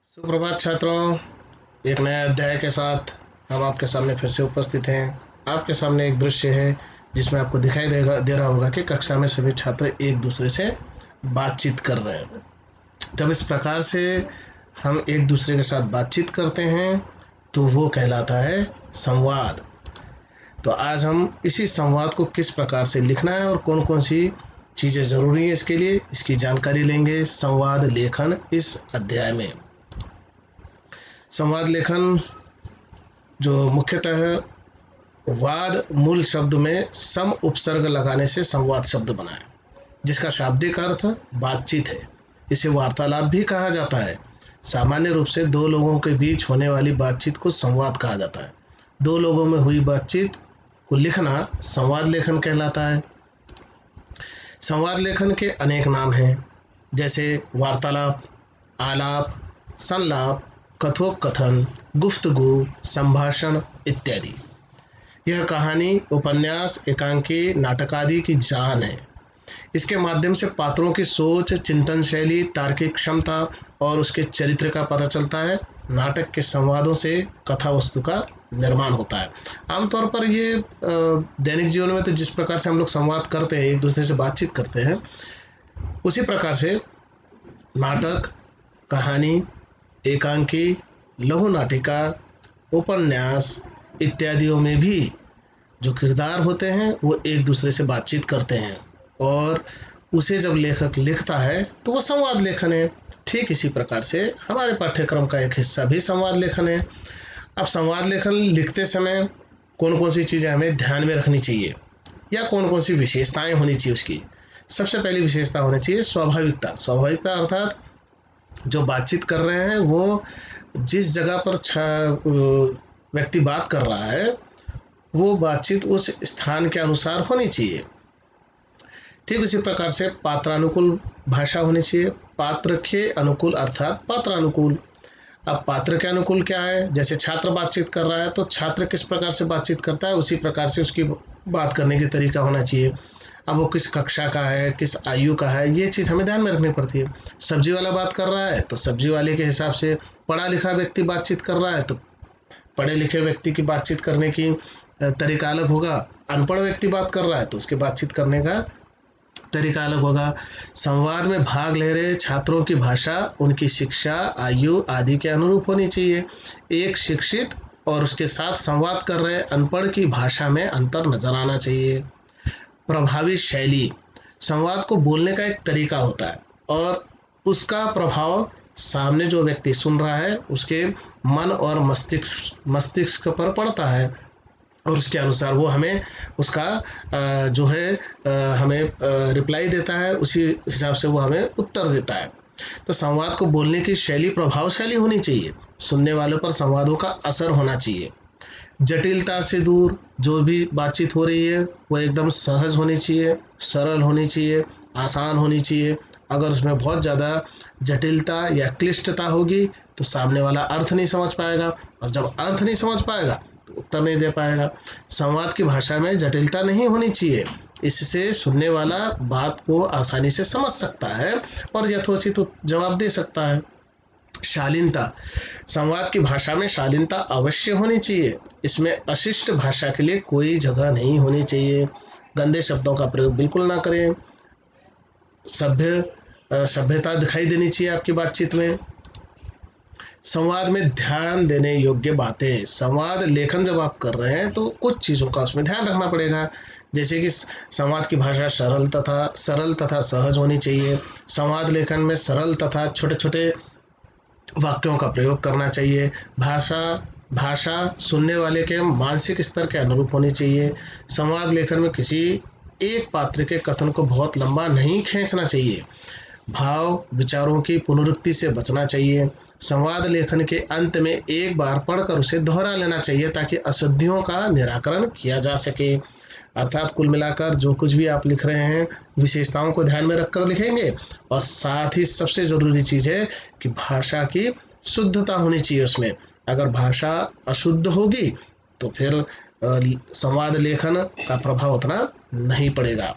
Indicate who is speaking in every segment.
Speaker 1: सुप्रभात छात्रों। एक नए अध्याय के साथ हम आपके सामने फिर से उपस्थित हैं। आपके सामने एक दृश्य है जिसमें आपको दिखाई दे रहा होगा कि कक्षा में सभी छात्र एक दूसरे से बातचीत कर रहे हैं। जब इस प्रकार से हम एक दूसरे के साथ बातचीत करते हैं तो वो कहलाता है संवाद। तो आज हम इसी संवाद को किस प्रकार से लिखना है और कौन कौन सी चीज़ें ज़रूरी है इसके लिए, इसकी जानकारी लेंगे संवाद लेखन इस अध्याय में। संवाद लेखन जो मुख्यतः वाद मूल शब्द में सम उपसर्ग लगाने से संवाद शब्द बना है, जिसका शाब्दिक अर्थ बातचीत है। इसे वार्तालाप भी कहा जाता है। सामान्य रूप से दो लोगों के बीच होने वाली बातचीत को संवाद कहा जाता है। दो लोगों में हुई बातचीत को लिखना संवाद लेखन कहलाता है। संवाद लेखन के अनेक नाम हैं, जैसे वार्तालाप, आलाप, संलाप, कथोपकथन, गुफ्तगू, संभाषण इत्यादि। यह कहानी, उपन्यास, एकांकी, नाटक आदि की जान है। इसके माध्यम से पात्रों की सोच, चिंतन शैली, तार्किक क्षमता और उसके चरित्र का पता चलता है। नाटक के संवादों से कथा वस्तु का निर्माण होता है। आमतौर पर ये दैनिक जीवन में तो जिस प्रकार से हम लोग संवाद करते हैं, एक दूसरे से बातचीत करते हैं, उसी प्रकार से नाटक, कहानी, एकांकी, लघु नाटिका, उपन्यास इत्यादियों में भी जो किरदार होते हैं वो एक दूसरे से बातचीत करते हैं और उसे जब लेखक लिखता है तो वो संवाद लेखन है। ठीक इसी प्रकार से हमारे पाठ्यक्रम का एक हिस्सा भी संवाद लेखन है। अब संवाद लेखन लिखते समय कौन कौन सी चीज़ें हमें ध्यान में रखनी चाहिए या कौन कौन सी विशेषताएं होनी चाहिए उसकी। सबसे पहली विशेषता होनी चाहिए स्वाभाविकता। स्वाभाविकता अर्थात जो बातचीत कर रहे हैं वो जिस जगह पर व्यक्ति बात कर रहा है वो बातचीत उस स्थान के अनुसार होनी चाहिए। ठीक उसी प्रकार से पात्रानुकूल भाषा होनी चाहिए। पात्र के अनुकूल अर्थात पात्रानुकूल। अब पात्र के अनुकूल क्या है? जैसे छात्र बातचीत कर रहा है तो छात्र किस प्रकार से बातचीत करता है उसी प्रकार से उसकी बात करने का तरीका होना चाहिए। अब वो किस कक्षा का है, किस आयु का है, ये चीज़ हमें ध्यान में रखनी पड़ती है। सब्जी वाला बात कर रहा है तो सब्जी वाले के हिसाब से, पढ़ा लिखा व्यक्ति बातचीत कर रहा है तो पढ़े लिखे व्यक्ति की बातचीत करने की तरीका अलग होगा। अनपढ़ व्यक्ति बात कर रहा है तो उसके बातचीत करने का तरीका अलग होगा। संवाद में भाग ले रहे छात्रों की भाषा उनकी शिक्षा, आयु आदि के अनुरूप होनी चाहिए। एक शिक्षित और उसके साथ संवाद कर रहे अनपढ़ की भाषा में अंतर नजर आना चाहिए। प्रभावी शैली, संवाद को बोलने का एक तरीका होता है और उसका प्रभाव सामने जो व्यक्ति सुन रहा है उसके मन और मस्तिष्क पर पड़ता है और उसके अनुसार वो हमें उसका जो है हमें रिप्लाई देता है, उसी हिसाब से वो हमें उत्तर देता है। तो संवाद को बोलने की शैली प्रभावशाली होनी चाहिए। सुनने वालों पर संवादों का असर होना चाहिए। जटिलता से दूर जो भी बातचीत हो रही है वो एकदम सहज होनी चाहिए, सरल होनी चाहिए, आसान होनी चाहिए। अगर उसमें बहुत ज़्यादा जटिलता या क्लिष्टता होगी तो सामने वाला अर्थ नहीं समझ पाएगा और जब अर्थ नहीं समझ पाएगा तो उत्तर नहीं दे पाएगा। संवाद की भाषा में जटिलता नहीं होनी चाहिए। इससे सुनने वाला बात को आसानी से समझ सकता है और यथोचित जवाब दे सकता है। शालीनता, संवाद की भाषा में शालीनता अवश्य होनी चाहिए। इसमें अशिष्ट भाषा के लिए कोई जगह नहीं होनी चाहिए। गंदे शब्दों का प्रयोग बिल्कुल ना करें। सभ्यता दिखाई देनी चाहिए आपकी बातचीत में। संवाद में ध्यान देने योग्य बातें, संवाद लेखन जब आप कर रहे हैं तो कुछ चीज़ों का उसमें ध्यान रखना पड़ेगा। जैसे कि संवाद की भाषा सरल तथा सहज होनी चाहिए। संवाद लेखन में सरल तथा छोटे छोटे वाक्यों का प्रयोग करना चाहिए। भाषा सुनने वाले के मानसिक स्तर के अनुरूप होनी चाहिए। संवाद लेखन में किसी एक पात्र के कथन को बहुत लंबा नहीं खींचना चाहिए। भाव विचारों की पुनरुक्ति से बचना चाहिए। संवाद लेखन के अंत में एक बार पढ़कर उसे दोहरा लेना चाहिए ताकि अशुद्धियों का निराकरण किया जा सके। अर्थात कुल मिलाकर जो कुछ भी आप लिख रहे हैं विशेषताओं को ध्यान में रखकर लिखेंगे और साथ ही सबसे ज़रूरी चीज़ है कि भाषा की शुद्धता होनी चाहिए उसमें। अगर भाषा अशुद्ध होगी तो फिर संवाद लेखन का प्रभाव उतना नहीं पड़ेगा।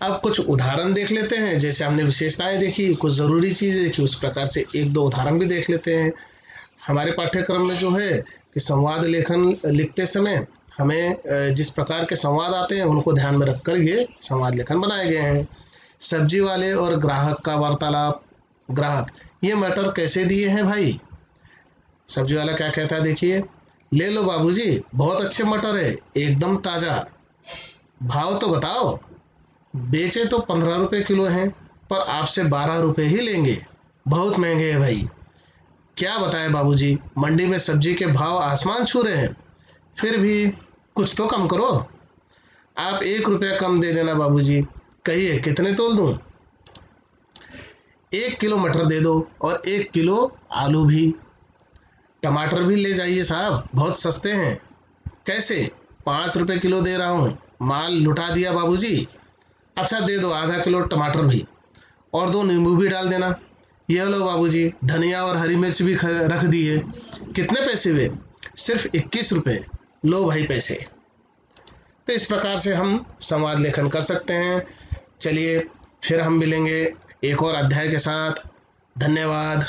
Speaker 1: अब कुछ उदाहरण देख लेते हैं, जैसे हमने विशेषताएं देखी, कुछ ज़रूरी चीज़ें देखी, उस प्रकार से एक दो उदाहरण भी देख लेते हैं। हमारे पाठ्यक्रम में जो है कि संवाद लेखन लिखते समय हमें जिस प्रकार के संवाद आते हैं उनको ध्यान में रखकर ये संवाद लेखन बनाए गए हैं। सब्जी वाले और ग्राहक का वार्तालाप। ग्राहक, ये मटर कैसे दिए हैं भाई? सब्जी वाला क्या कहता है, देखिए, ले लो बाबूजी, बहुत अच्छे मटर है, एकदम ताज़ा। भाव तो बताओ। बेचे तो 15 रुपए किलो हैं, पर आपसे 12 रुपए ही लेंगे, बहुत महंगे हैं भाई। क्या बताएं बाबूजी, मंडी में सब्जी के भाव आसमान छू रहे हैं, फिर भी कुछ तो कम करो। आप 1 रुपया कम दे देना बाबूजी, कहिए कितने तोल दूं? 1 किलो मटर दे दो और 1 किलो आलू भी। टमाटर भी ले जाइए साहब, बहुत सस्ते हैं। कैसे? 5 रुपए किलो दे रहा हूँ, माल लुटा दिया बाबूजी। अच्छा दे दो आधा किलो टमाटर भी, और 2 नींबू भी डाल देना। ये लो बाबूजी, धनिया और हरी मिर्च भी रख दी है। कितने पैसे हुए? सिर्फ 21 रुपए। लो भाई पैसे। तो इस प्रकार से हम संवाद लेखन कर सकते हैं। चलिए फिर हम मिलेंगे एक और अध्याय के साथ। धन्यवाद।